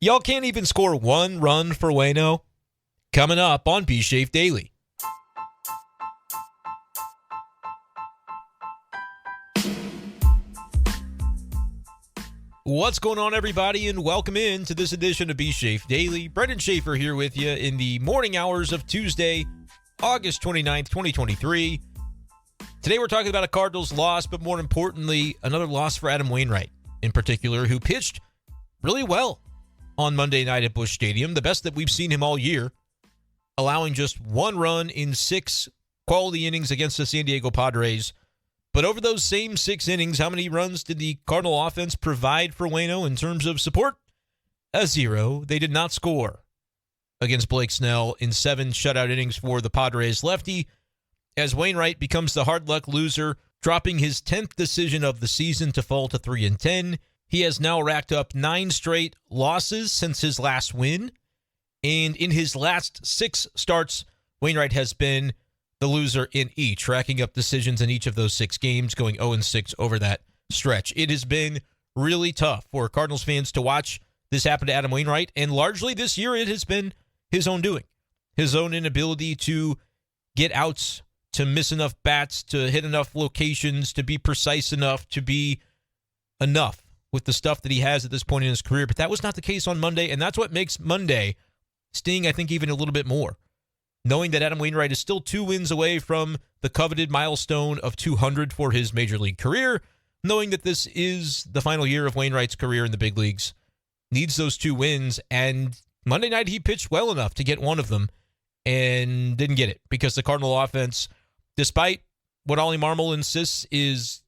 Y'all can't even score one run for Waino? Coming up on B Shafe Daily. What's going on, everybody, and welcome in to this edition of B Shafe Daily. Brenden Schaeffer here with you in the morning hours of Tuesday, August 29th, 2023. Today we're talking about a Cardinals loss, but more importantly, another loss for Adam Wainwright in particular, who pitched really well on Monday night at Busch Stadium, the best that we've seen him all year, allowing just one run in 6 quality innings against the San Diego Padres. But over those same 6 innings, how many runs did the Cardinal offense provide for Waino in terms of support? A 0. They did not score against Blake Snell in 7 shutout innings for the Padres lefty, as Wainwright becomes the hard luck loser, dropping his 10th decision of the season to fall to 3-10. He has now racked up 9 straight losses since his last win, and in his last 6 starts, Wainwright has been the loser in each, racking up decisions in each of those 6 games, going 0-6 over that stretch. It has been really tough for Cardinals fans to watch this happen to Adam Wainwright, and largely this year it has been his own doing. His own inability to get outs, to miss enough bats, to hit enough locations, to be precise enough, to be enough with the stuff that he has at this point in his career. But that was not the case on Monday, and that's what makes Monday sting, I think, even a little bit more. Knowing that Adam Wainwright is still 2 wins away from the coveted milestone of 200 for his major league career, knowing that this is the final year of Wainwright's career in the big leagues, needs those 2 wins, and Monday night he pitched well enough to get one of them and didn't get it because the Cardinal offense, despite what Ollie Marmol insists is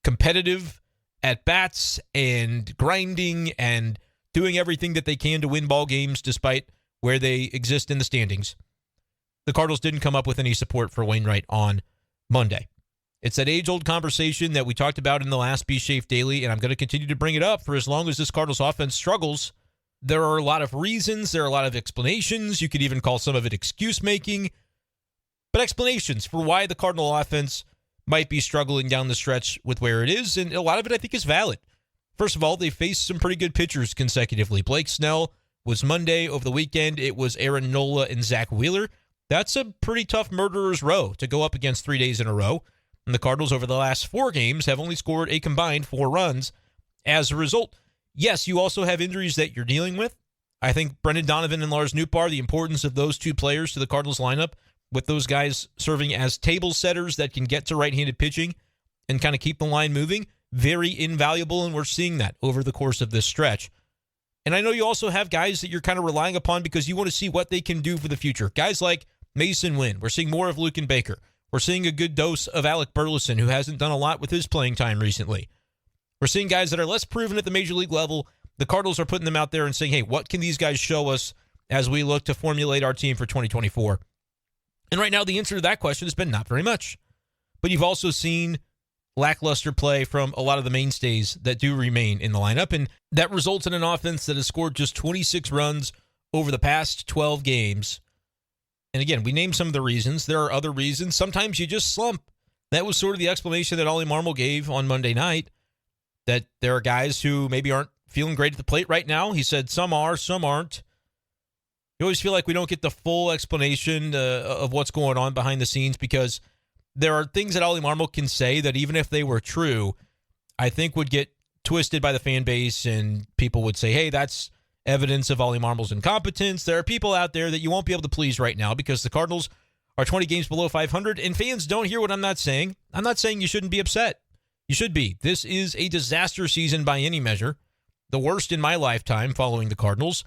competitive at bats and grinding and doing everything that they can to win ball games despite where they exist in the standings, the Cardinals didn't come up with any support for Wainwright on Monday. It's that age-old conversation that we talked about in the last B Shafe Daily, and I'm going to continue to bring it up for as long as this Cardinals offense struggles. There are a lot of reasons. There are a lot of explanations. You could even call some of it excuse-making. But explanations for why the Cardinal offense might be struggling down the stretch with where it is, and a lot of it I think is valid. First of all, they faced some pretty good pitchers consecutively. Blake Snell was Monday. Over the weekend, it was Aaron Nola and Zach Wheeler. That's a pretty tough murderer's row to go up against 3 days in a row. And the Cardinals over the last 4 games have only scored a combined 4 runs. As a result, yes, you also have injuries that you're dealing with. I think Brendan Donovan and Lars Nootbaar, the importance of those 2 players to the Cardinals lineup, with those guys serving as table setters that can get to right-handed pitching and kind of keep the line moving, very invaluable, and we're seeing that over the course of this stretch. And I know you also have guys that you're kind of relying upon because you want to see what they can do for the future. Guys like Mason Wynn. We're seeing more of Luken Baker. We're seeing a good dose of Alec Burleson, who hasn't done a lot with his playing time recently. We're seeing guys that are less proven at the major league level. The Cardinals are putting them out there and saying, hey, what can these guys show us as we look to formulate our team for 2024? And right now, the answer to that question has been not very much. But you've also seen lackluster play from a lot of the mainstays that do remain in the lineup, and that results in an offense that has scored just 26 runs over the past 12 games. And again, we named some of the reasons. There are other reasons. Sometimes you just slump. That was sort of the explanation that Ollie Marmol gave on Monday night, that there are guys who maybe aren't feeling great at the plate right now. He said some are, some aren't. You always feel like we don't get the full explanation of what's going on behind the scenes because there are things that Ollie Marmol can say that even if they were true, I think would get twisted by the fan base and people would say, hey, that's evidence of Ollie Marmol's incompetence. There are people out there that you won't be able to please right now because the Cardinals are 20 games below 500, and fans don't hear what I'm not saying. I'm not saying you shouldn't be upset. You should be. This is a disaster season by any measure, the worst in my lifetime following the Cardinals,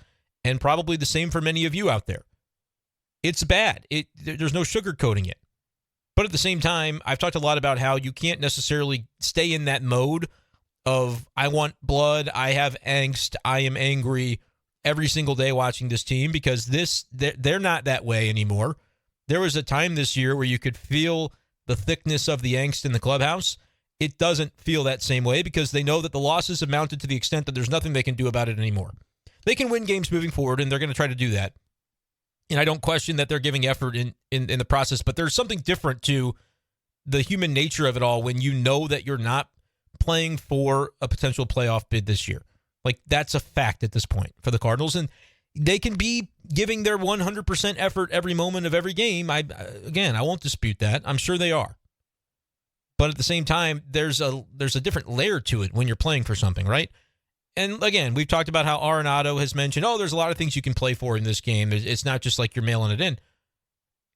and probably the same for many of you out there. It's bad. There's no sugarcoating it. But at the same time, I've talked a lot about how you can't necessarily stay in that mode of I want blood, I have angst, I am angry every single day watching this team because they're not that way anymore. There was a time this year where you could feel the thickness of the angst in the clubhouse. It doesn't feel that same way because they know that the losses have mounted to the extent that there's nothing they can do about it anymore. They can win games moving forward, and they're going to try to do that. And I don't question that they're giving effort in the process, but there's something different to the human nature of it all when you know that you're not playing for a potential playoff bid this year. Like, that's a fact at this point for the Cardinals, and they can be giving their 100% effort every moment of every game. I won't dispute that. I'm sure they are. But at the same time, there's a different layer to it when you're playing for something, right? And again, we've talked about how Arenado has mentioned, there's a lot of things you can play for in this game. It's not just like you're mailing it in.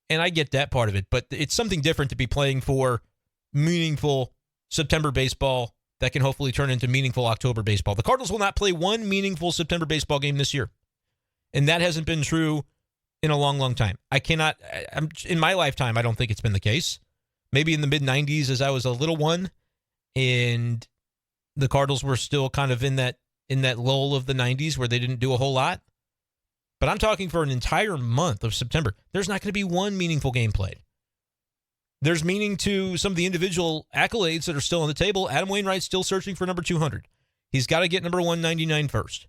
And I get that part of it, but it's something different to be playing for meaningful September baseball that can hopefully turn into meaningful October baseball. The Cardinals will not play one meaningful September baseball game this year. And that hasn't been true in a long, long time. In my lifetime, I don't think it's been the case. Maybe in the mid-90s as I was a little one, and the Cardinals were still kind of in that lull of the 90s where they didn't do a whole lot. But I'm talking for an entire month of September. There's not going to be one meaningful game played. There's meaning to some of the individual accolades that are still on the table. Adam Wainwright's still searching for number 200. He's got to get number 199 first.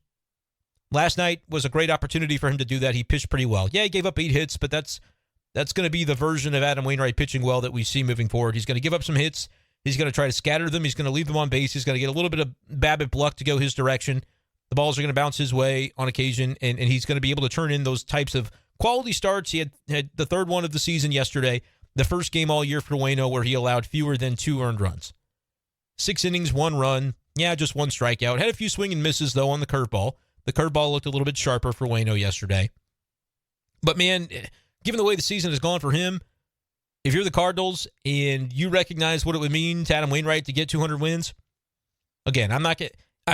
Last night was a great opportunity for him to do that. He pitched pretty well. Yeah, he gave up 8 hits, but that's going to be the version of Adam Wainwright pitching well that we see moving forward. He's going to give up some hits. He's going to try to scatter them. He's going to leave them on base. He's going to get a little bit of BABIP luck to go his direction. The balls are going to bounce his way on occasion, and he's going to be able to turn in those types of quality starts. He had the third one of the season yesterday, the first game all year for Waino where he allowed fewer than 2 earned runs. 6 innings, 1 run. Yeah, just 1 strikeout. Had a few swing and misses, though, on the curveball. The curveball looked a little bit sharper for Waino yesterday. But, man, given the way the season has gone for him, if you're the Cardinals and you recognize what it would mean to Adam Wainwright to get 200 wins, again, I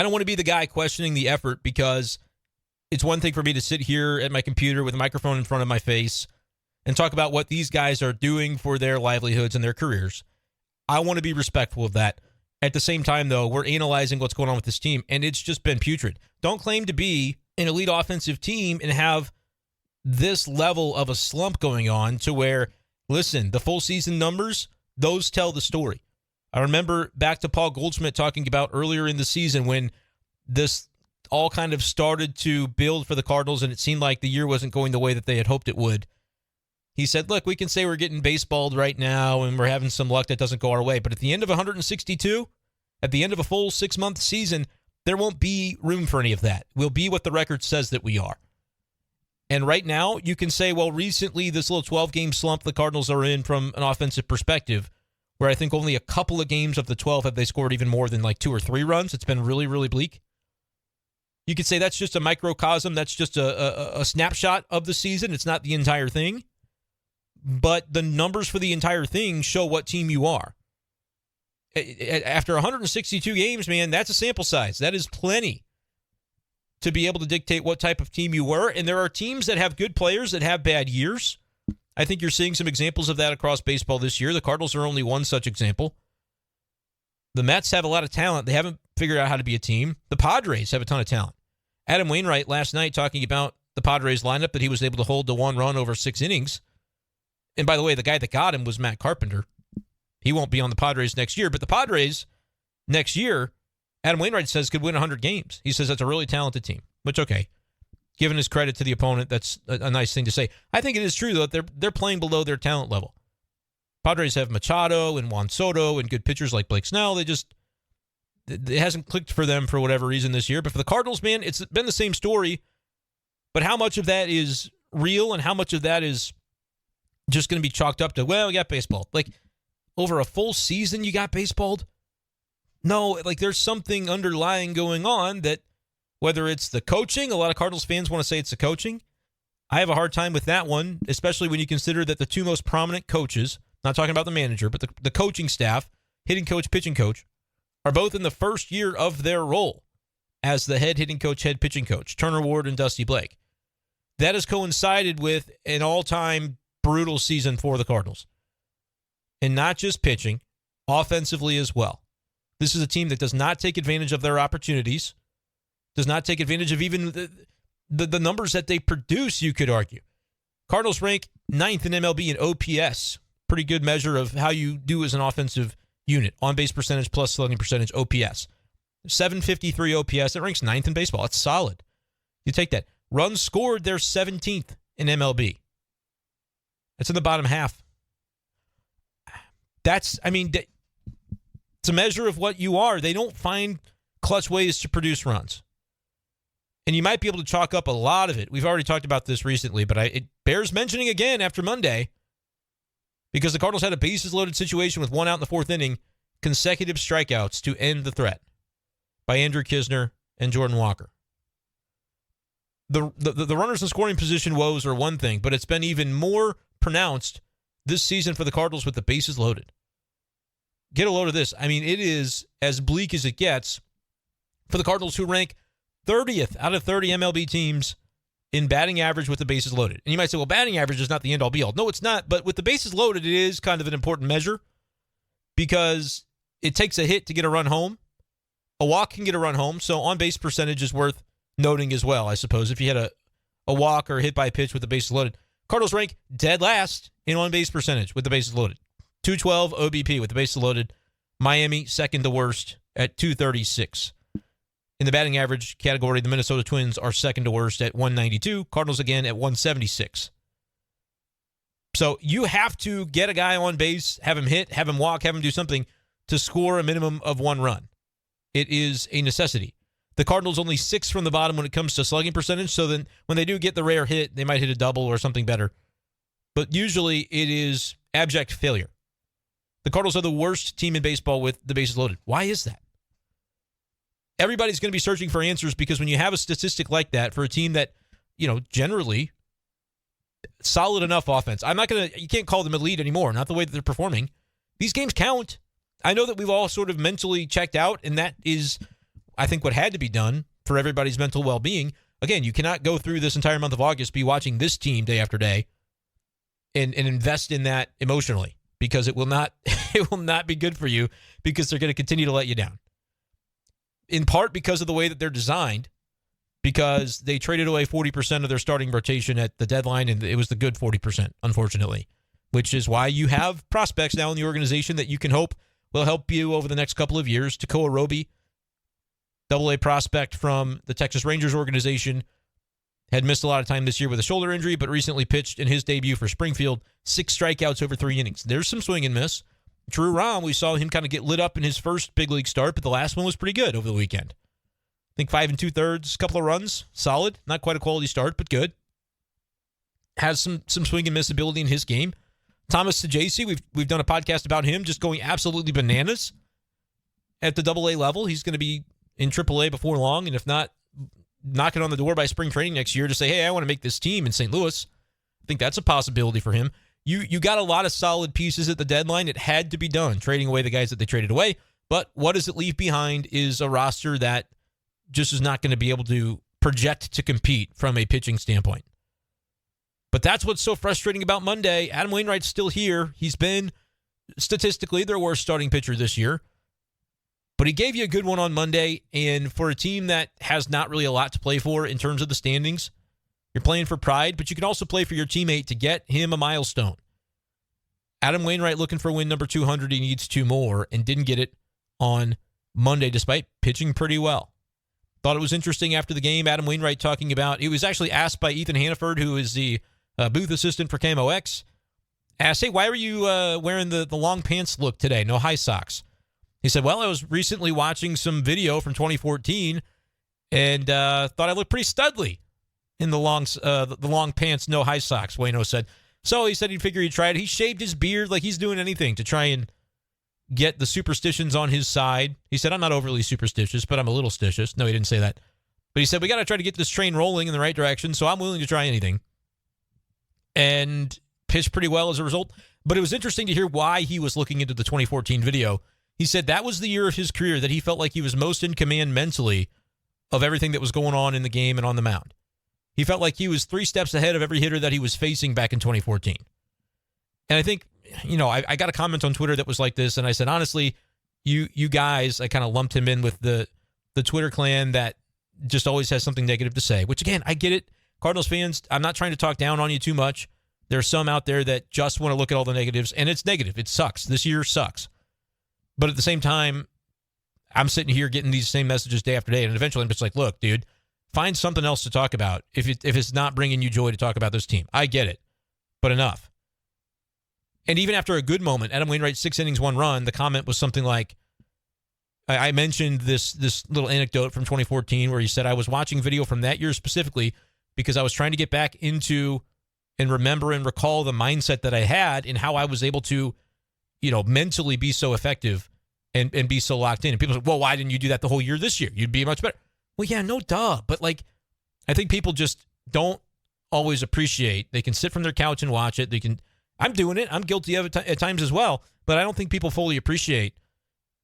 don't want to be the guy questioning the effort, because it's one thing for me to sit here at my computer with a microphone in front of my face and talk about what these guys are doing for their livelihoods and their careers. I want to be respectful of that. At the same time, though, we're analyzing what's going on with this team, and it's just been putrid. Don't claim to be an elite offensive team and have this level of a slump going on to where, listen, the full season numbers, those tell the story. I remember back to Paul Goldschmidt talking about earlier in the season when this all kind of started to build for the Cardinals and it seemed like the year wasn't going the way that they had hoped it would. He said, look, we can say we're getting baseballed right now and we're having some luck that doesn't go our way, but at the end of 162, at the end of a full 6-month season, there won't be room for any of that. We'll be what the record says that we are. And right now, you can say, well, recently this little 12-game slump the Cardinals are in from an offensive perspective, where I think only a couple of games of the 12 have they scored even more than like 2 or 3 runs. It's been really, really bleak. You could say that's just a microcosm. That's just a snapshot of the season. It's not the entire thing. But the numbers for the entire thing show what team you are. After 162 games, man, that's a sample size. That is plenty to be able to dictate what type of team you were. And there are teams that have good players that have bad years. I think you're seeing some examples of that across baseball this year. The Cardinals are only one such example. The Mets have a lot of talent. They haven't figured out how to be a team. The Padres have a ton of talent. Adam Wainwright last night talking about the Padres lineup that he was able to hold to 1 run over 6 innings. And by the way, the guy that got him was Matt Carpenter. He won't be on the Padres next year. But the Padres next year, Adam Wainwright says, could win 100 games. He says that's a really talented team, which, okay. Given his credit to the opponent, that's a nice thing to say. I think it is true, though, that they're playing below their talent level. Padres have Machado and Juan Soto and good pitchers like Blake Snell. It hasn't clicked for them for whatever reason this year. But for the Cardinals, man, it's been the same story. But how much of that is real and how much of that is just going to be chalked up to, well, we got baseball. Like, over a full season, you got baseballed? No, like, there's something underlying going on that, whether it's the coaching, a lot of Cardinals fans want to say it's the coaching. I have a hard time with that one, especially when you consider that the 2 most prominent coaches, not talking about the manager, but the coaching staff, hitting coach, pitching coach, are both in the first year of their role as the head hitting coach, head pitching coach, Turner Ward and Dusty Blake. That has coincided with an all-time brutal season for the Cardinals. And not just pitching, offensively as well. This is a team that does not take advantage of their opportunities, does not take advantage of even the numbers that they produce, you could argue. Cardinals rank 9th in MLB in OPS. Pretty good measure of how you do as an offensive unit. On-base percentage plus slugging percentage, OPS. 753 OPS. That ranks 9th in baseball. It's solid. You take that. Runs scored, they're 17th in MLB. It's in the bottom half. It's a measure of what you are. They don't find clutch ways to produce runs. And you might be able to chalk up a lot of it. We've already talked about this recently, but it bears mentioning again after Monday because the Cardinals had a bases-loaded situation with one out in the fourth inning, consecutive strikeouts to end the threat by Andrew Kisner and Jordan Walker. The runners in scoring position woes are one thing, but it's been even more pronounced this season for the Cardinals with the bases loaded. Get a load of this. I mean, it is as bleak as it gets for the Cardinals, who rank 30th out of 30 MLB teams in batting average with the bases loaded. And you might say, well, batting average is not the end-all be-all. No, it's not. But with the bases loaded, it is kind of an important measure because it takes a hit to get a run home. A walk can get a run home, so on-base percentage is worth noting as well, I suppose. If you had a walk or a hit by pitch with the bases loaded. Cardinals rank dead last in on-base percentage with the bases loaded. 212 OBP with the bases loaded. Miami, second to worst at 236. In the batting average category, the Minnesota Twins are second to worst at 192. Cardinals again at 176. So you have to get a guy on base, have him hit, have him walk, have him do something to score a minimum of one run. It is a necessity. The Cardinals only 6th from the bottom when it comes to slugging percentage, so then when they do get the rare hit, they might hit a double or something better. But usually it is abject failure. The Cardinals are the worst team in baseball with the bases loaded. Why is that? Everybody's going to be searching for answers because when you have a statistic like that for a team that, generally solid enough offense, you can't call them elite anymore, not the way that they're performing. These games count. I know that we've all sort of mentally checked out, and that is, I think, what had to be done for everybody's mental well-being. Again, you cannot go through this entire month of August, be watching this team day after day, and invest in that emotionally because it will not be good for you because they're going to continue to let you down. In part because of the way that they're designed, because they traded away 40% of their starting rotation at the deadline, and it was the good 40%, unfortunately, which is why you have prospects now in the organization that you can hope will help you over the next couple of years. Tekoa Roby, Double-A prospect from the Texas Rangers organization, had missed a lot of time this year with a shoulder injury, but recently pitched in his debut for Springfield, 6 strikeouts over 3 innings. There's some swing and miss. Drew Rom, we saw him kind of get lit up in his first big league start, but the last one was pretty good over the weekend. I think 5 2/3, couple of runs, solid. Not quite a quality start, but good. Has some swing and miss ability in his game. Thomas Saggese, we've done a podcast about him just going absolutely bananas at the Double-A level. He's going to be in Triple-A before long, and if not, knocking on the door by spring training next year to say, hey, I want to make this team in St. Louis. I think that's a possibility for him. You got a lot of solid pieces at the deadline. It had to be done, trading away the guys that they traded away. But what does it leave behind is a roster that just is not going to be able to project to compete from a pitching standpoint. But that's what's so frustrating about Monday. Adam Wainwright's still here. He's been, statistically, their worst starting pitcher this year. But he gave you a good one on Monday. And for a team that has not really a lot to play for in terms of the standings, you're playing for pride, but you can also play for your teammate to get him a milestone. Adam Wainwright looking for win number 200. He needs 2 more and didn't get it on Monday despite pitching pretty well. Thought it was interesting after the game, Adam Wainwright talking about, he was actually asked by Ethan Hannaford, who is the booth assistant for Camo X, asked, hey, why were you wearing the long pants look today? No high socks. He said, well, I was recently watching some video from 2014 and thought I looked pretty studly in the long pants, no high socks, Waino said. So he said he'd figure he'd try it. He shaved his beard like he's doing anything to try and get the superstitions on his side. He said, I'm not overly superstitious, but I'm a little stitious. No, he didn't say that. But he said, we got to try to get this train rolling in the right direction, so I'm willing to try anything. And pitched pretty well as a result. But it was interesting to hear why he was looking into the 2014 video. He said that was the year of his career that he felt like he was most in command mentally of everything that was going on in the game and on the mound. He felt like he was 3 steps ahead of every hitter that he was facing back in 2014. And I think, I got a comment on Twitter that was like this, and I said, honestly, you guys, I kind of lumped him in with the Twitter clan that just always has something negative to say, which, again, I get it. Cardinals fans, I'm not trying to talk down on you too much. There's some out there that just want to look at all the negatives, and it's negative. It sucks. This year sucks. But at the same time, I'm sitting here getting these same messages day after day, and eventually I'm just like, look, dude, find something else to talk about if it's not bringing you joy to talk about this team. I get it, but enough. And even after a good moment, Adam Wainwright, 6 innings, 1 run, the comment was something like, I mentioned this little anecdote from 2014 where he said, I was watching video from that year specifically because I was trying to get back into and remember and recall the mindset that I had and how I was able to, mentally be so effective and be so locked in. And people say, well, why didn't you do that the whole year this year? You'd be much better. Well, yeah, no duh. But I think people just don't always appreciate. They can sit from their couch and watch it. I'm doing it. I'm guilty of it at times as well. But I don't think people fully appreciate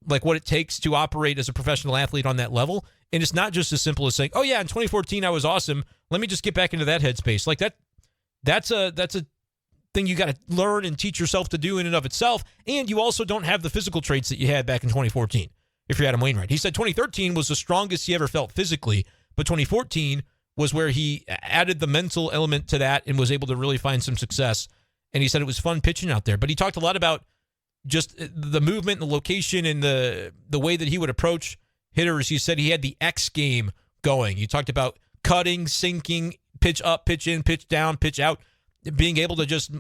what it takes to operate as a professional athlete on that level. And it's not just as simple as saying, oh yeah, in 2014 I was awesome. Let me just get back into that headspace. That's a thing you got to learn and teach yourself to do in and of itself. And you also don't have the physical traits that you had back in 2014. If you're Adam Wainwright, he said 2013 was the strongest he ever felt physically, but 2014 was where he added the mental element to that and was able to really find some success. And he said it was fun pitching out there. But he talked a lot about just the movement, the location, and the way that he would approach hitters. He said he had the X game going. He talked about cutting, sinking, pitch up, pitch in, pitch down, pitch out, being able to just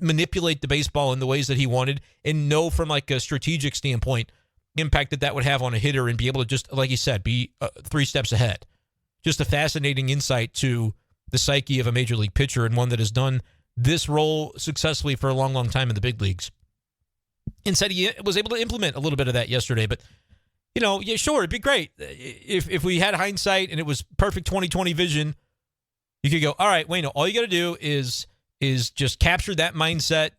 manipulate the baseball in the ways that he wanted and know from a strategic standpoint impact that would have on a hitter and be able to just, like he said, be 3 steps ahead. Just a fascinating insight to the psyche of a major league pitcher and one that has done this role successfully for a long, long time in the big leagues. And said he was able to implement a little bit of that yesterday. But, yeah, sure, it'd be great. If we had hindsight and it was perfect 20/20 vision, you could go, all right, Wayne, all you got to do is just capture that mindset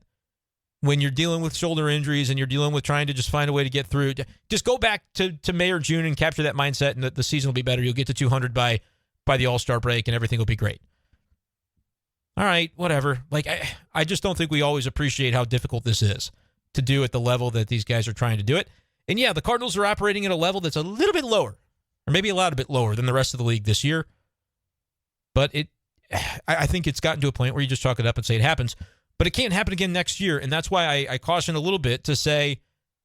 when you're dealing with shoulder injuries and you're dealing with trying to just find a way to get through. Just go back to May or June and capture that mindset, and the season will be better. You'll get to 200 by the All-Star break, and everything will be great. All right, whatever. I just don't think we always appreciate how difficult this is to do at the level that these guys are trying to do it. And yeah, the Cardinals are operating at a level that's a little bit lower, or maybe a lot bit lower than the rest of the league this year. But I think it's gotten to a point where you just chalk it up and say it happens. But it can't happen again next year, and that's why I caution a little bit to say,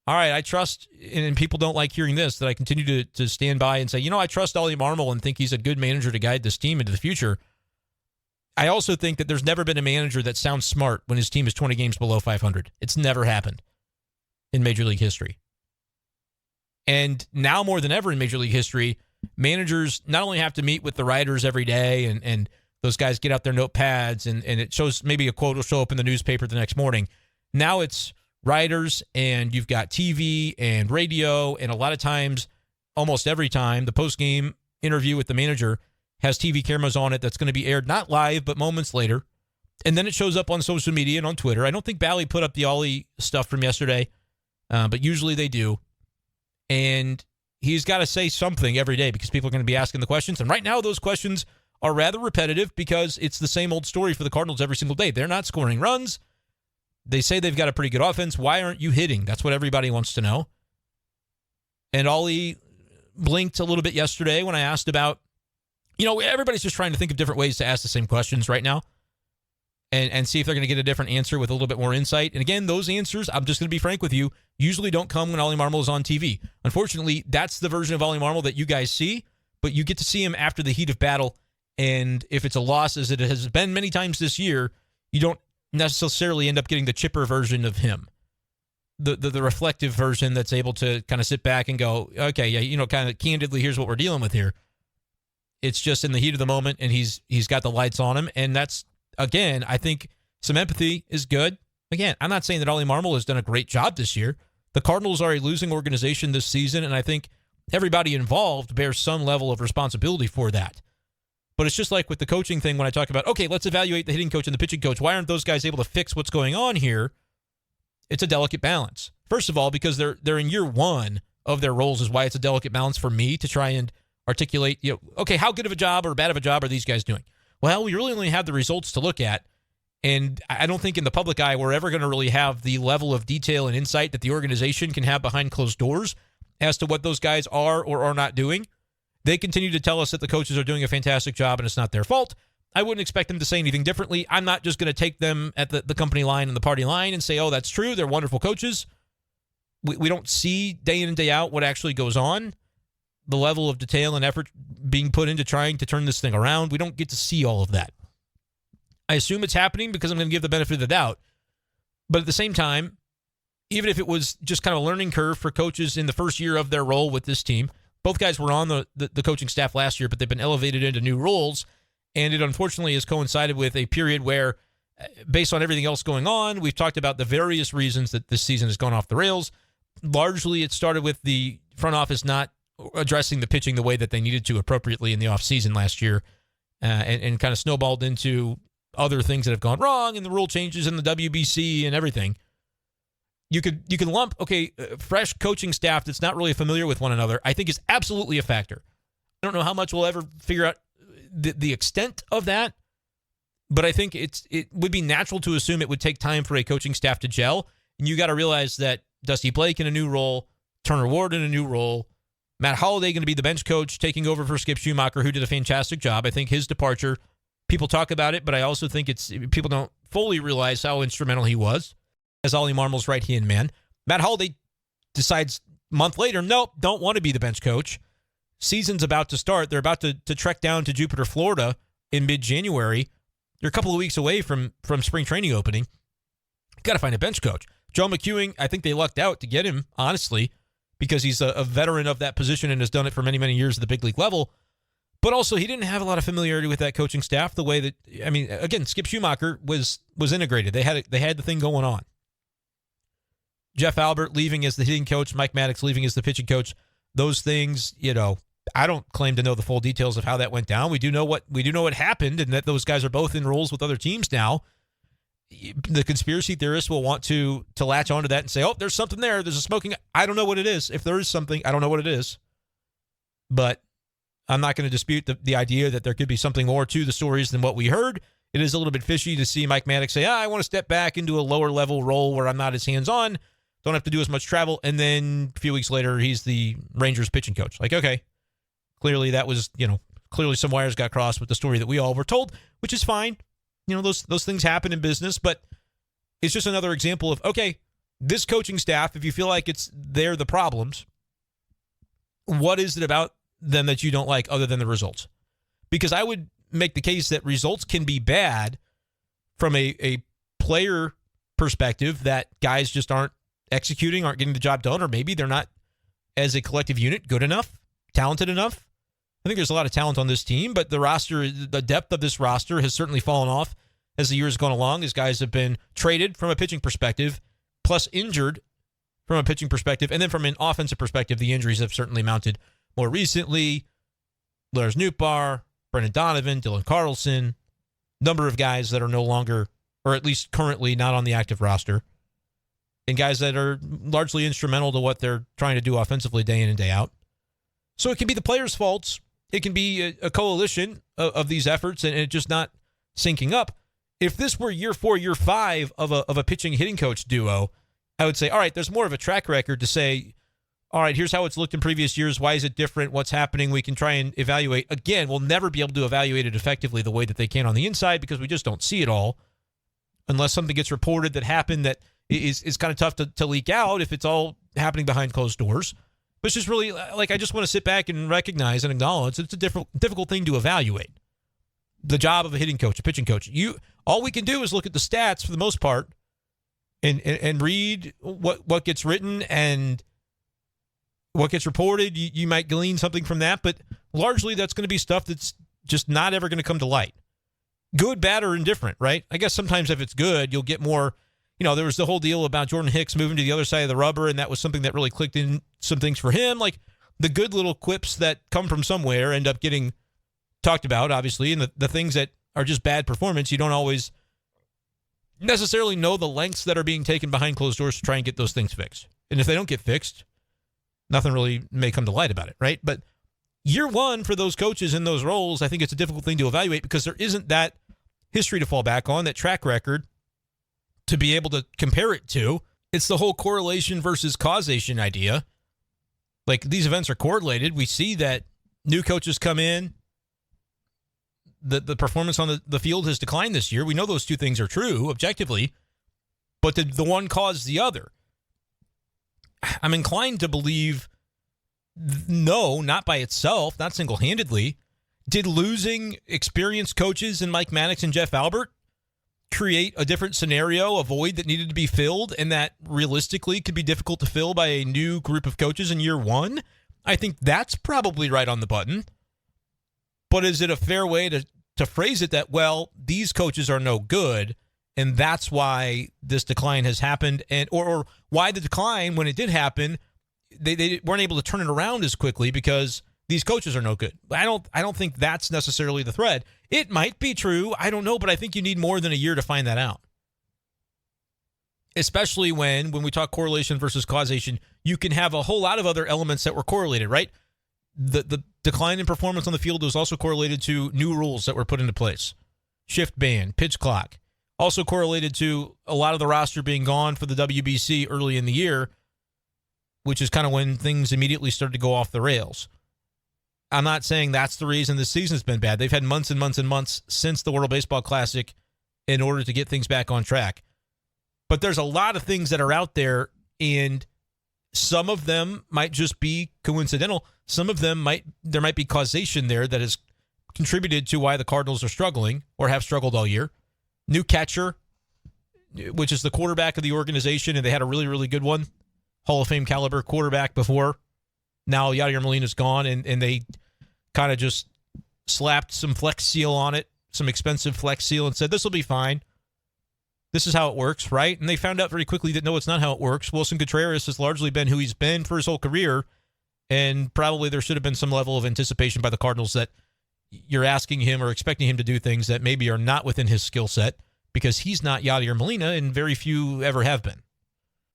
all right, I trust, and people don't like hearing this, that I continue to stand by and say, I trust Ollie Marmol and think he's a good manager to guide this team into the future. I also think that there's never been a manager that sounds smart when his team is 20 games below 500. It's never happened in Major League history. And now more than ever in Major League history, managers not only have to meet with the writers every day and those guys get out their notepads and it shows, maybe a quote will show up in the newspaper the next morning. Now it's writers and you've got TV and radio, and a lot of times, almost every time, the post-game interview with the manager has TV cameras on it that's going to be aired not live, but moments later. And then it shows up on social media and on Twitter. I don't think Bally put up the Ollie stuff from yesterday, but usually they do. And he's got to say something every day because people are going to be asking the questions. And right now, those questions are rather repetitive because it's the same old story for the Cardinals every single day. They're not scoring runs. They say they've got a pretty good offense. Why aren't you hitting? That's what everybody wants to know. And Ollie blinked a little bit yesterday when I asked about, everybody's just trying to think of different ways to ask the same questions right now and see if they're going to get a different answer with a little bit more insight. And again, those answers, I'm just going to be frank with you, usually don't come when Ollie Marmol is on TV. Unfortunately, that's the version of Ollie Marmol that you guys see, but you get to see him after the heat of battle. And if it's a loss, as it has been many times this year, you don't necessarily end up getting the chipper version of him. The reflective version that's able to kind of sit back and go, okay, yeah, kind of candidly, here's what we're dealing with here. It's just in the heat of the moment, and he's got the lights on him. And that's, again, I think some empathy is good. Again, I'm not saying that Ollie Marmol has done a great job this year. The Cardinals are a losing organization this season, and I think everybody involved bears some level of responsibility for that. But it's just like with the coaching thing when I talk about, okay, let's evaluate the hitting coach and the pitching coach. Why aren't those guys able to fix what's going on here? It's a delicate balance. First of all, because they're in year one of their roles is why it's a delicate balance for me to try and articulate, okay, how good of a job or bad of a job are these guys doing? Well, we really only have the results to look at. And I don't think in the public eye we're ever going to really have the level of detail and insight that the organization can have behind closed doors as to what those guys are or are not doing. They continue to tell us that the coaches are doing a fantastic job and it's not their fault. I wouldn't expect them to say anything differently. I'm not just going to take them at the company line and the party line and say, oh, that's true. They're wonderful coaches. We don't see day in and day out what actually goes on, the level of detail and effort being put into trying to turn this thing around. We don't get to see all of that. I assume it's happening because I'm going to give the benefit of the doubt. But at the same time, even if it was just kind of a learning curve for coaches in the first year of their role with this team. Both guys were on the coaching staff last year, but they've been elevated into new roles. And it unfortunately has coincided with a period where, based on everything else going on, we've talked about the various reasons that this season has gone off the rails. Largely, it started with the front office not addressing the pitching the way that they needed to appropriately in the offseason last year, and kind of snowballed into other things that have gone wrong and the rule changes in the WBC and everything. You can lump, fresh coaching staff that's not really familiar with one another, I think is absolutely a factor. I don't know how much we'll ever figure out the extent of that, but I think it would be natural to assume it would take time for a coaching staff to gel. And you got to realize that Dusty Blake in a new role, Turner Ward in a new role, Matt Holliday going to be the bench coach taking over for Skip Schumacher, who did a fantastic job. I think his departure, people talk about it, but I also think people don't fully realize how instrumental he was as Ollie Marmol's right-hand man. Matt Holliday decides a month later, nope, don't want to be the bench coach. Season's about to start. They're about to trek down to Jupiter, Florida in mid-January. You're a couple of weeks away from spring training opening. Got to find a bench coach. Joe McEwing, I think they lucked out to get him, honestly, because he's a veteran of that position and has done it for many, many years at the big league level. But also, he didn't have a lot of familiarity with that coaching staff the way that, again, Skip Schumacher was integrated. They had the thing going on. Jeff Albert leaving as the hitting coach, Mike Maddox leaving as the pitching coach. Those things, I don't claim to know the full details of how that went down. We do know what happened, and that those guys are both in roles with other teams now. The conspiracy theorists will want to latch onto that and say, oh, there's something there. There's a smoking. I don't know what it is. If there is something, I don't know what it is. But I'm not going to dispute the idea that there could be something more to the stories than what we heard. It is a little bit fishy to see Mike Maddox say, I want to step back into a lower level role where I'm not as hands-on, don't have to do as much travel, and then a few weeks later, he's the Rangers pitching coach. Like, okay, clearly that was, clearly some wires got crossed with the story that we all were told, which is fine. Those things happen in business, but it's just another example of, okay, this coaching staff, if you feel like they're the problems, what is it about them that you don't like other than the results? Because I would make the case that results can be bad from a player perspective, that guys just aren't executing, aren't getting the job done, or maybe they're not, as a collective unit, good enough, talented enough. I think there's a lot of talent on this team, but the depth of this roster has certainly fallen off as the years have gone along, as guys have been traded from a pitching perspective, plus injured from a pitching perspective, and then from an offensive perspective, the injuries have certainly mounted more recently. Lars Nootbaar, Brendan Donovan, Dylan Carlson, number of guys that are no longer, or at least currently not on the active roster, and guys that are largely instrumental to what they're trying to do offensively day in and day out. So it can be the players' faults. It can be a coalition of these efforts and it just not syncing up. If this were year 4, year 5 of a pitching hitting coach duo, I would say, all right, there's more of a track record to say, all right, here's how it's looked in previous years. Why is it different? What's happening? We can try and evaluate. Again, we'll never be able to evaluate it effectively the way that they can on the inside because we just don't see it all unless something gets reported that happened that is kind of tough to leak out if it's all happening behind closed doors. But it's just really, like, I just want to sit back and recognize and acknowledge it's a difficult thing to evaluate. The job of a hitting coach, a pitching coach. All we can do is look at the stats for the most part and read what gets written and what gets reported. You might glean something from that, but largely that's going to be stuff that's just not ever going to come to light. Good, bad, or indifferent, right? I guess sometimes if it's good, you'll get more. There was the whole deal about Jordan Hicks moving to the other side of the rubber, and that was something that really clicked in some things for him. Like the good little quips that come from somewhere end up getting talked about, obviously, and the things that are just bad performance, you don't always necessarily know the lengths that are being taken behind closed doors to try and get those things fixed. And if they don't get fixed, nothing really may come to light about it, right? But year 1 for those coaches in those roles, I think it's a difficult thing to evaluate because there isn't that history to fall back on, that track record to be able to compare it to. It's the whole correlation versus causation idea. Like, these events are correlated. We see that new coaches come in. The performance on the field has declined this year. We know those two things are true objectively, but did the one cause the other? I'm inclined to believe no, not by itself, not single-handedly. Did losing experienced coaches in Mike Maddox and Jeff Albert create a different scenario, a void that needed to be filled, and that realistically could be difficult to fill by a new group of coaches in year one, I think that's probably right on the button. But is it a fair way to phrase it that, well, these coaches are no good, and that's why this decline has happened, and or why the decline, when it did happen, they weren't able to turn it around as quickly because these coaches are no good. I don't think that's necessarily the thread. It might be true. I don't know, but I think you need more than a year to find that out. Especially when we talk correlation versus causation, you can have a whole lot of other elements that were correlated, right? The decline in performance on the field was also correlated to new rules that were put into place. Shift ban, pitch clock. Also correlated to a lot of the roster being gone for the WBC early in the year, which is kind of when things immediately started to go off the rails. I'm not saying that's the reason this season's been bad. They've had months and months and months since the World Baseball Classic in order to get things back on track. But there's a lot of things that are out there, and some of them might just be coincidental. Some of them there might be causation there that has contributed to why the Cardinals are struggling or have struggled all year. New catcher, which is the quarterback of the organization, and they had a really, really good one. Hall of Fame caliber quarterback before. Now Yadier Molina's gone, and they kind of just slapped some Flex Seal on it, some expensive Flex Seal, and said, this will be fine. This is how it works, right? And they found out very quickly that, no, it's not how it works. Wilson Contreras has largely been who he's been for his whole career, and probably there should have been some level of anticipation by the Cardinals that you're asking him or expecting him to do things that maybe are not within his skill set because he's not Yadier Molina, and very few ever have been.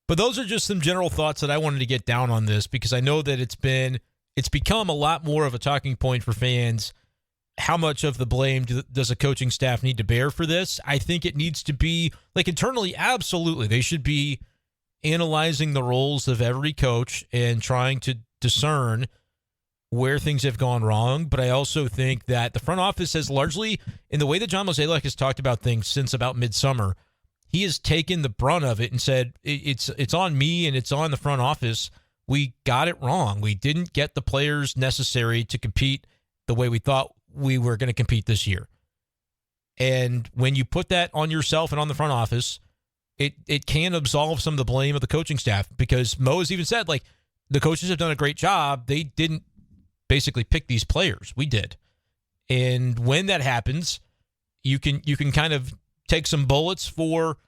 But those are just some general thoughts that I wanted to get down on this because I know that it's become a lot more of a talking point for fans. How much of the blame does a coaching staff need to bear for this? I think it needs to be, like, internally, absolutely. They should be analyzing the roles of every coach and trying to discern where things have gone wrong. But I also think that the front office has largely, in the way that John Mozeliak has talked about things since about midsummer, he has taken the brunt of it and said, it's on me and it's on the front office. We got it wrong. We didn't get the players necessary to compete the way we thought we were going to compete this year. And when you put that on yourself and on the front office, it can absolve some of the blame of the coaching staff, because Mo has even said, like, the coaches have done a great job. They didn't basically pick these players. We did. And when that happens, you can kind of take some bullets for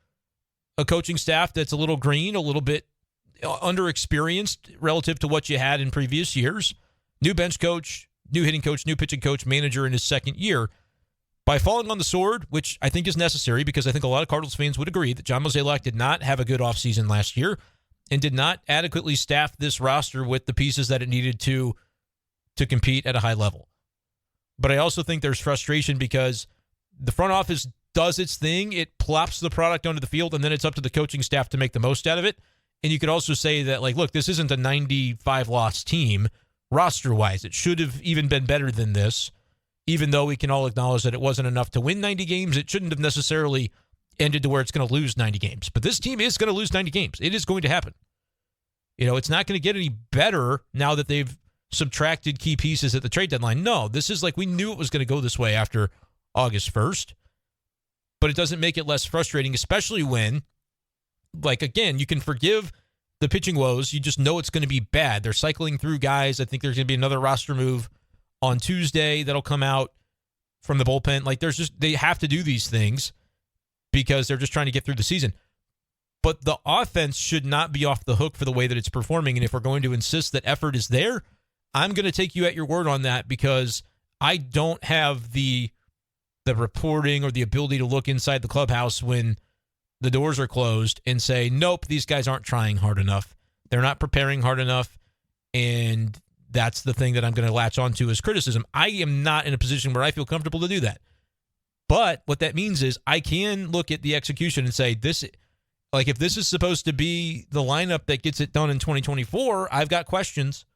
a coaching staff that's a little green, a little bit underexperienced relative to what you had in previous years. New bench coach, new hitting coach, new pitching coach, manager in his second year. By falling on the sword, which I think is necessary, because I think a lot of Cardinals fans would agree that John Mozeliak did not have a good offseason last year and did not adequately staff this roster with the pieces that it needed to compete at a high level. But I also think there's frustration because the front office does its thing. It plops the product onto the field, and then it's up to the coaching staff to make the most out of it. And you could also say that, like, look, this isn't a 95-loss team roster-wise. It should have even been better than this. Even though we can all acknowledge that it wasn't enough to win 90 games, it shouldn't have necessarily ended to where it's going to lose 90 games. But this team is going to lose 90 games. It is going to happen. You know, it's not going to get any better now that they've subtracted key pieces at the trade deadline. No, this is like, we knew it was going to go this way after August 1st. But it doesn't make it less frustrating, especially when, like, again, you can forgive the pitching woes. You just know it's going to be bad. They're cycling through guys. I think there's going to be another roster move on Tuesday that'll come out from the bullpen. Like, they have to do these things because they're just trying to get through the season. But the offense should not be off the hook for the way that it's performing. And if we're going to insist that effort is there, I'm going to take you at your word on that, because I don't have the reporting or the ability to look inside the clubhouse when the doors are closed and say, nope, these guys aren't trying hard enough. They're not preparing hard enough. And that's the thing that I'm going to latch onto as criticism. I am not in a position where I feel comfortable to do that. But what that means is I can look at the execution and say, this, like, if this is supposed to be the lineup that gets it done in 2024, I've got questions,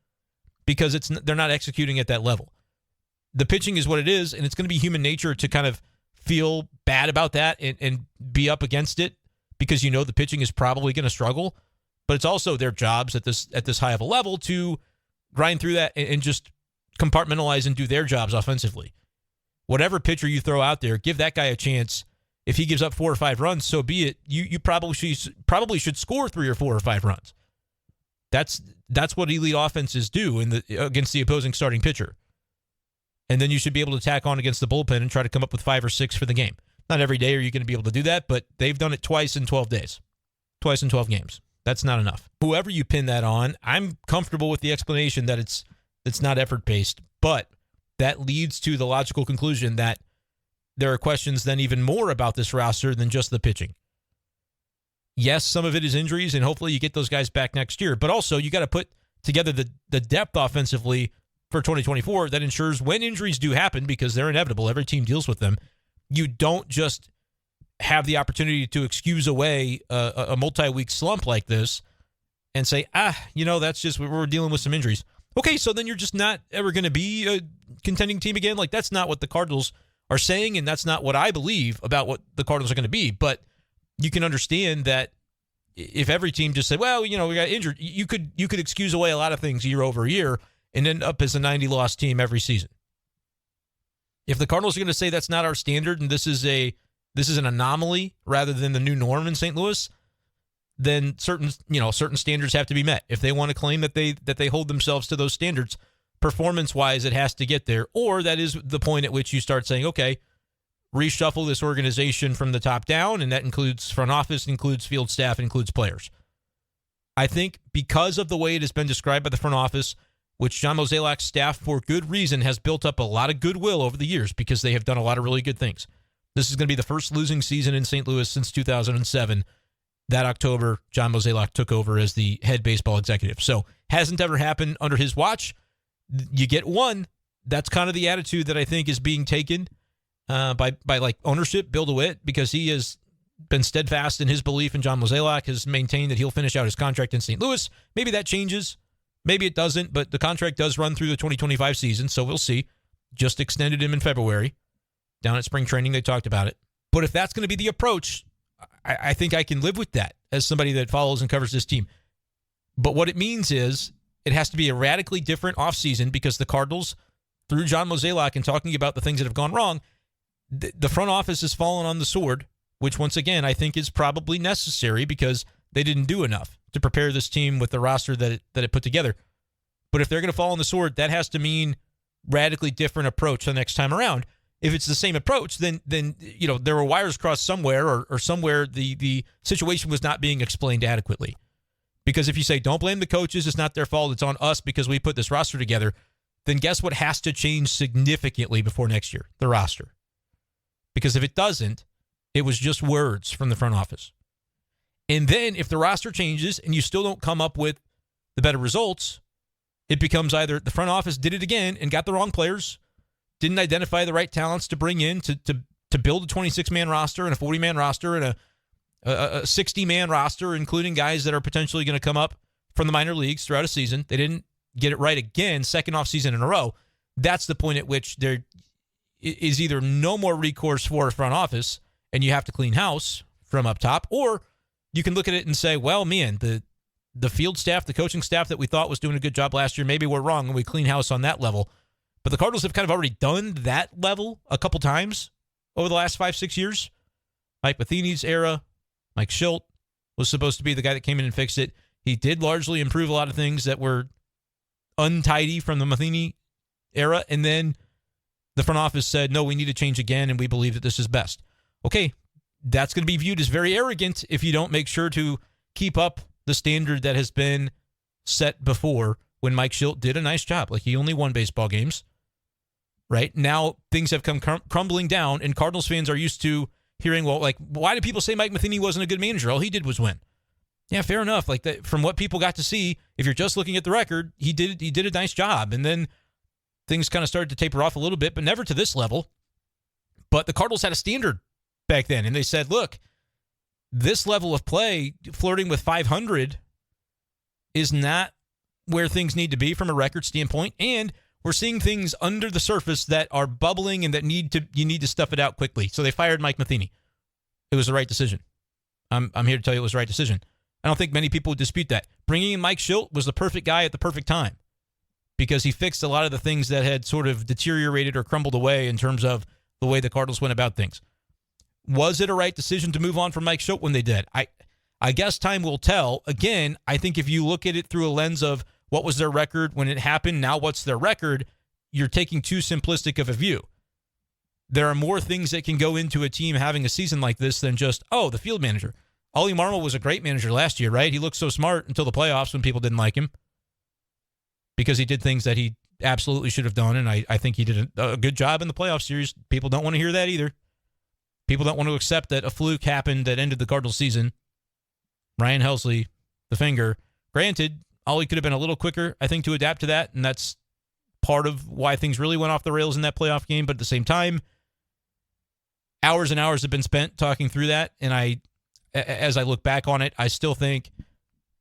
because they're not executing at that level. The pitching is what it is, and it's going to be human nature to kind of feel bad about that and be up against it, because you know the pitching is probably going to struggle. But it's also their jobs at this high of a level to grind through that and just compartmentalize and do their jobs offensively. Whatever pitcher you throw out there, give that guy a chance. If he gives up 4 or 5 runs, so be it. You probably should score 3 or 4 or 5 runs. That's what elite offenses do against the opposing starting pitcher. And then you should be able to tack on against the bullpen and try to come up with 5 or 6 for the game. Not every day are you going to be able to do that, but they've done it twice in 12 days. Twice in 12 games. That's not enough. Whoever you pin that on, I'm comfortable with the explanation that it's not effort-based, but that leads to the logical conclusion that there are questions then even more about this roster than just the pitching. Yes, some of it is injuries, and hopefully you get those guys back next year, but also you got to put together the depth offensively for 2024 that ensures when injuries do happen, because they're inevitable, every team deals with them, you don't just have the opportunity to excuse away a multi-week slump like this and say, that's just, we're dealing with some injuries. Okay, so then you're just not ever going to be a contending team again? Like, that's not what the Cardinals are saying, and that's not what I believe about what the Cardinals are going to be. But you can understand that if every team just said, well, we got injured, you could excuse away a lot of things year over year and end up as a 90-loss team every season. If the Cardinals are going to say that's not our standard and this is an anomaly rather than the new norm in St. Louis, then certain standards have to be met. If they want to claim that they hold themselves to those standards, performance-wise, it has to get there. Or that is the point at which you start saying, okay, reshuffle this organization from the top down, and that includes front office, includes field staff, includes players. I think because of the way it has been described by the front office, which John Mozeliak's staff, for good reason, has built up a lot of goodwill over the years because they have done a lot of really good things. This is going to be the first losing season in St. Louis since 2007. That October, John Mozeliak took over as the head baseball executive. So hasn't ever happened under his watch. You get one. That's kind of the attitude that I think is being taken by ownership, Bill DeWitt, because he has been steadfast in his belief in John Mozeliak, has maintained that he'll finish out his contract in St. Louis. Maybe that changes. Maybe it doesn't, but the contract does run through the 2025 season, so we'll see. Just extended him in February. Down at spring training, they talked about it. But if that's going to be the approach, I think I can live with that as somebody that follows and covers this team. But what it means is it has to be a radically different offseason because the Cardinals, through John Mozeliak and talking about the things that have gone wrong, the front office has fallen on the sword, which once again I think is probably necessary because they didn't do enough to prepare this team with the roster that it put together. But if they're going to fall on the sword, that has to mean radically different approach the next time around. If it's the same approach, then there were wires crossed somewhere or somewhere the situation was not being explained adequately. Because if you say, don't blame the coaches, it's not their fault, it's on us because we put this roster together, then guess what has to change significantly before next year? The roster. Because if it doesn't, it was just words from the front office. And then if the roster changes and you still don't come up with the better results, it becomes either the front office did it again and got the wrong players, didn't identify the right talents to bring in to build a 26-man roster and a 40-man roster and a 60-man roster, including guys that are potentially going to come up from the minor leagues throughout a season. They didn't get it right again, second off season in a row. That's the point at which there is either no more recourse for a front office and you have to clean house from up top, or you can look at it and say, well, man, the field staff, the coaching staff that we thought was doing a good job last year, maybe we're wrong and we clean house on that level. But the Cardinals have kind of already done that level a couple times over the last 5-6 years. Mike Matheny's era, Mike Schilt was supposed to be the guy that came in and fixed it. He did largely improve a lot of things that were untidy from the Matheny era. And then the front office said, no, we need to change again, and we believe that this is best. Okay, that's going to be viewed as very arrogant if you don't make sure to keep up the standard that has been set before when Mike Schilt did a nice job. Like, he only won baseball games. Right? Now things have come crumbling down, and Cardinals fans are used to hearing, well, like, why do people say Mike Matheny wasn't a good manager? All he did was win. Yeah, fair enough. Like, that, from what people got to see, if you're just looking at the record, he did a nice job. And then things kind of started to taper off a little bit, but never to this level. But the Cardinals had a standard back then, and they said, look, this level of play, flirting with 500, is not where things need to be from a record standpoint, and we're seeing things under the surface that are bubbling and that you need to stuff it out quickly. So they fired Mike Matheny. It was the right decision. I'm here to tell you it was the right decision. I don't think many people would dispute that. Bringing in Mike Schilt was the perfect guy at the perfect time because he fixed a lot of the things that had sort of deteriorated or crumbled away in terms of the way the Cardinals went about things. Was it a right decision to move on from Mike Schultz when they did? I guess time will tell. Again, I think if you look at it through a lens of what was their record when it happened, now what's their record, you're taking too simplistic of a view. There are more things that can go into a team having a season like this than just, the field manager. Ollie Marmol was a great manager last year, right? He looked so smart until the playoffs when people didn't like him because he did things that he absolutely should have done, and I think he did a good job in the playoff series. People don't want to hear that either. People don't want to accept that a fluke happened that ended the Cardinals season. Ryan Helsley, the finger. Granted, Ollie could have been a little quicker, I think, to adapt to that, and that's part of why things really went off the rails in that playoff game. But at the same time, hours and hours have been spent talking through that, and as I look back on it, I still think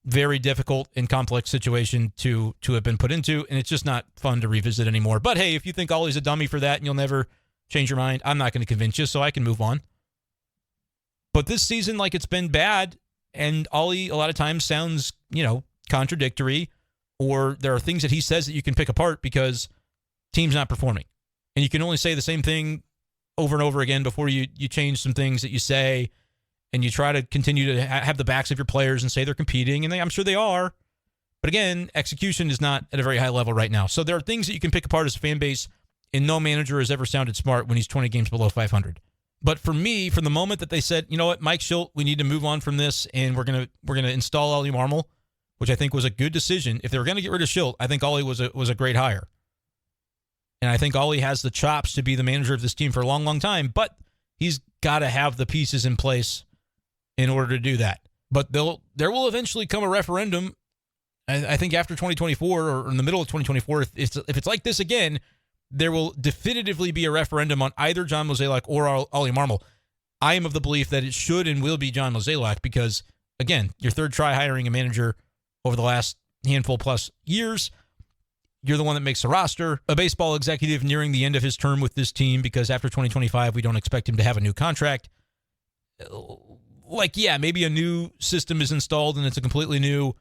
very difficult and complex situation to have been put into, and it's just not fun to revisit anymore. But hey, if you think Ollie's a dummy for that and you'll never change your mind, I'm not going to convince you, so I can move on. But this season, it's been bad, and Ollie a lot of times sounds, contradictory, or there are things that he says that you can pick apart because team's not performing. And you can only say the same thing over and over again before you change some things that you say, and you try to continue to have the backs of your players and say they're competing, and I'm sure they are. But again, execution is not at a very high level right now. So there are things that you can pick apart as a fan base, and no manager has ever sounded smart when he's 20 games below 500. But for me, from the moment that they said, you know what, Mike Schultz, we need to move on from this, and we're gonna install Ollie Marmol, which I think was a good decision. If they were going to get rid of Schultz, I think Ollie was a great hire. And I think Ollie has the chops to be the manager of this team for a long, long time, but he's got to have the pieces in place in order to do that. But there will eventually come a referendum, I think after 2024 or in the middle of 2024. If it's like this again, there will definitively be a referendum on either John Mozeliak or Ollie Marmol. I am of the belief that it should and will be John Mozeliak because, again, your third try hiring a manager over the last handful plus years. You're the one that makes the roster. A baseball executive nearing the end of his term with this team because after 2025, we don't expect him to have a new contract. Maybe a new system is installed and it's a completely new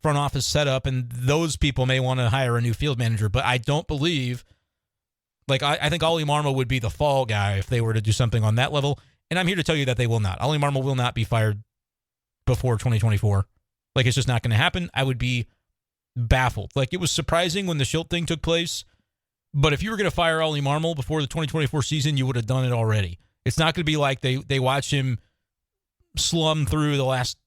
front office setup, and those people may want to hire a new field manager. But I don't believe, I think Ollie Marmol would be the fall guy if they were to do something on that level. And I'm here to tell you that they will not. Ollie Marmol will not be fired before 2024. It's just not going to happen. I would be baffled. It was surprising when the Schultz thing took place, but if you were going to fire Ollie Marmol before the 2024 season, you would have done it already. It's not going to be like they watch him slum through the last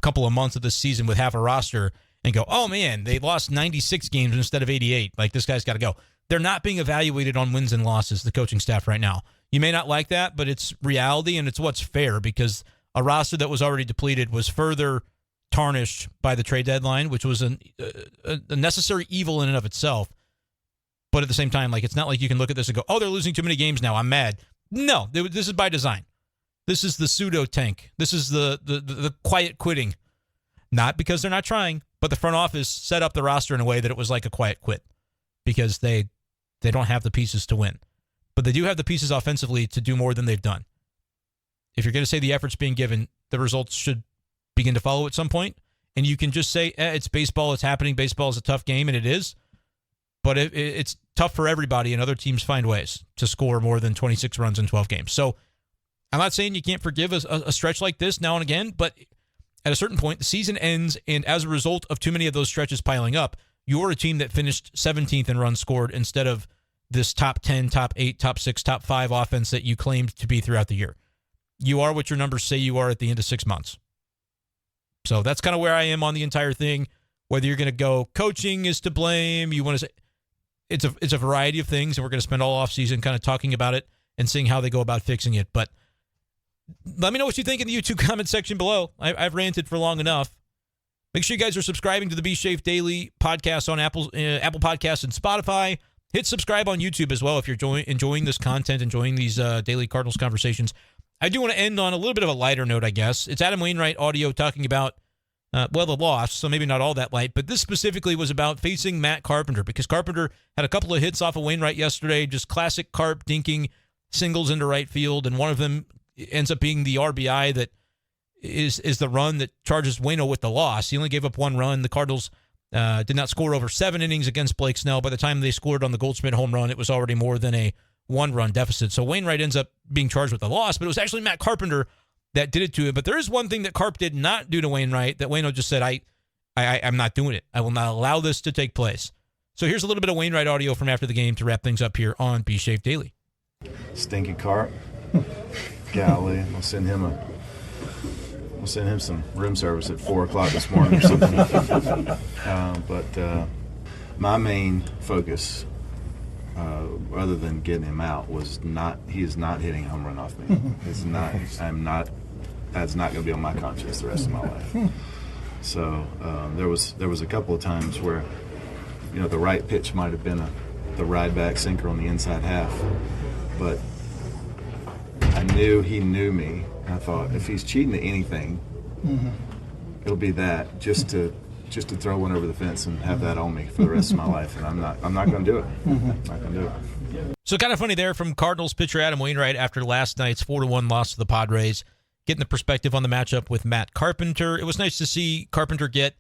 couple of months of this season with half a roster and go, oh man, they lost 96 games instead of 88. This guy's got to go. They're not being evaluated on wins and losses, the coaching staff right now. You may not like that, but it's reality and it's what's fair because a roster that was already depleted was further tarnished by the trade deadline, which was a necessary evil in and of itself. But at the same time, it's not like you can look at this and go, oh, they're losing too many games now, I'm mad. No, this is by design. This is the pseudo tank. This is the quiet quitting. Not because they're not trying, but the front office set up the roster in a way that it was like a quiet quit because they don't have the pieces to win. But they do have the pieces offensively to do more than they've done. If you're going to say the effort's being given, the results should begin to follow at some point. And you can just say, it's baseball, it's happening. Baseball is a tough game, and it is. But it's tough for everybody, and other teams find ways to score more than 26 runs in 12 games. So I'm not saying you can't forgive a stretch like this now and again, but at a certain point, the season ends, and as a result of too many of those stretches piling up, you're a team that finished 17th in runs scored instead of this top 10, top 8, top 6, top 5 offense that you claimed to be throughout the year. You are what your numbers say you are at the end of 6 months. So that's kind of where I am on the entire thing. Whether you're going to go coaching is to blame, you want to say it's a variety of things, and we're going to spend all offseason kind of talking about it and seeing how they go about fixing it. But let me know what you think in the YouTube comment section below. I've ranted for long enough. Make sure you guys are subscribing to the Be Safe Daily podcast on Apple Podcasts and Spotify. Hit subscribe on YouTube as well if you're enjoying this content, enjoying these daily Cardinals conversations. I do want to end on a little bit of a lighter note, I guess. It's Adam Wainwright audio talking about, the loss, so maybe not all that light, but this specifically was about facing Matt Carpenter because Carpenter had a couple of hits off of Wainwright yesterday, just classic Carp dinking singles into right field, and one of them ends up being the RBI that is the run that charges Waino with the loss. He only gave up one run. The Cardinals did not score over 7 innings against Blake Snell. By the time they scored on the Goldschmidt home run, it was already more than a one-run deficit. So Wainwright ends up being charged with the loss, but it was actually Matt Carpenter that did it to him. But there is one thing that Carp did not do to Wainwright that Waino just said, I'm not doing it. I will not allow this to take place. So here's a little bit of Wainwright audio from after the game to wrap things up here on Be Shafe Daily. Stinky Carp. Golly, we'll send him some room service at 4 o'clock this morning or something. But my main focus, other than getting him out, was he is not hitting a home run off me. That's not going to be on my conscience the rest of my life. So there was a couple of times where, the right pitch might have been the ride back sinker on the inside half, but I knew he knew me. I thought, if he's cheating at anything, it'll be that, just to throw one over the fence and have that on me for the rest of my life. And I'm not going to do it. Not going to do it. So kind of funny there from Cardinals pitcher Adam Wainwright after last night's 4-1 loss to the Padres, getting the perspective on the matchup with Matt Carpenter. It was nice to see Carpenter get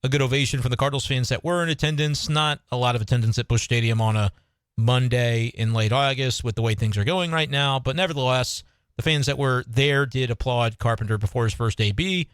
a good ovation from the Cardinals fans that were in attendance. Not a lot of attendance at Busch Stadium on a Monday in late August with the way things are going right now. But nevertheless, the fans that were there did applaud Carpenter before his first AB.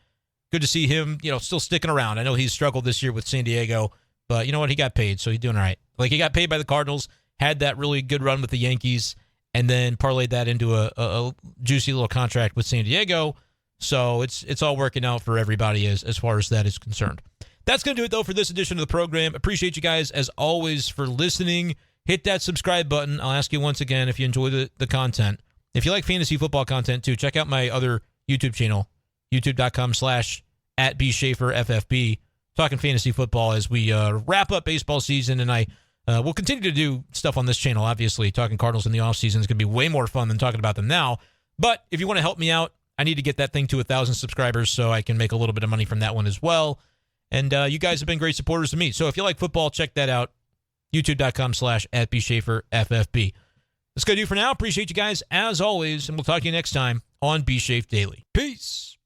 Good to see him, still sticking around. I know he's struggled this year with San Diego, but you know what? He got paid, so he's doing all right. Like, he got paid by the Cardinals, had that really good run with the Yankees, and then parlayed that into a juicy little contract with San Diego. So it's all working out for everybody as far as that is concerned. That's going to do it, though, for this edition of the program. Appreciate you guys, as always, for listening. Hit that subscribe button. I'll ask you once again if you enjoy the content. If you like fantasy football content, too, check out my other YouTube channel, youtube.com/@BSchaefferFFB, talking fantasy football as we wrap up baseball season. And I will continue to do stuff on this channel, obviously. Talking Cardinals in the offseason is going to be way more fun than talking about them now. But if you want to help me out, I need to get that thing to 1,000 subscribers so I can make a little bit of money from that one as well. And you guys have been great supporters of me. So if you like football, check that out, youtube.com/@BSchaefferFFB. That's going to do for now. Appreciate you guys as always, and we'll talk to you next time on Be Shafe Daily. Peace.